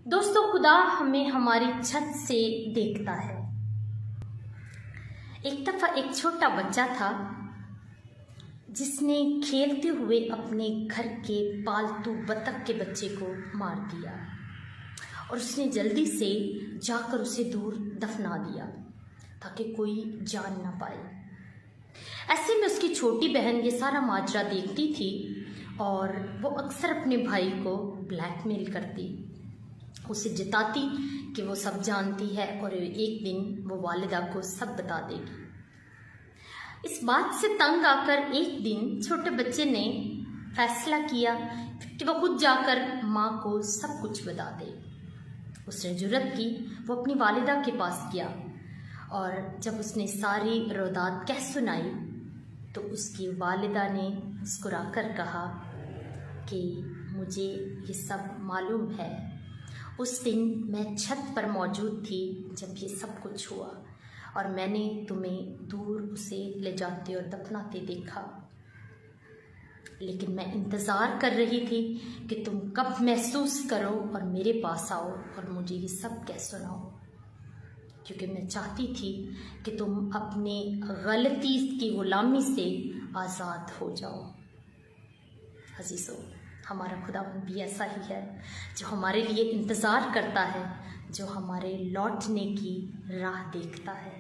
दोस्तों, खुदा हमें हमारी छत से देखता है। एक दफ़ा एक छोटा बच्चा था जिसने खेलते हुए अपने घर के पालतू बतख के बच्चे को मार दिया और उसने जल्दी से जाकर उसे दूर दफना दिया ताकि कोई जान ना पाए। ऐसे में उसकी छोटी बहन ये सारा माजरा देखती थी और वो अक्सर अपने भाई को ब्लैकमेल करती, उसे जताती कि वो सब जानती है और एक दिन वो वालिदा को सब बता देगी। इस बात से तंग आकर एक दिन छोटे बच्चे ने फैसला किया कि वो खुद जाकर माँ को सब कुछ बता दे। उसने जुर्रत की, वो अपनी वालिदा के पास गया और जब उसने सारी रोदात कह सुनाई तो उसकी वालिदा ने मुस्कुराकर कहा कि मुझे ये सब मालूम है। उस दिन मैं छत पर मौजूद थी जब ये सब कुछ हुआ और मैंने तुम्हें दूर उसे ले जाते और दफनाते देखा, लेकिन मैं इंतज़ार कर रही थी कि तुम कब महसूस करो और मेरे पास आओ और मुझे ये सब कह सुनाओ, क्योंकि मैं चाहती थी कि तुम अपने गलती की गुलामी से आज़ाद हो जाओ। अजीज़ों, हमारा खुदावंद भी ऐसा ही है जो हमारे लिए इंतज़ार करता है, जो हमारे लौटने की राह देखता है।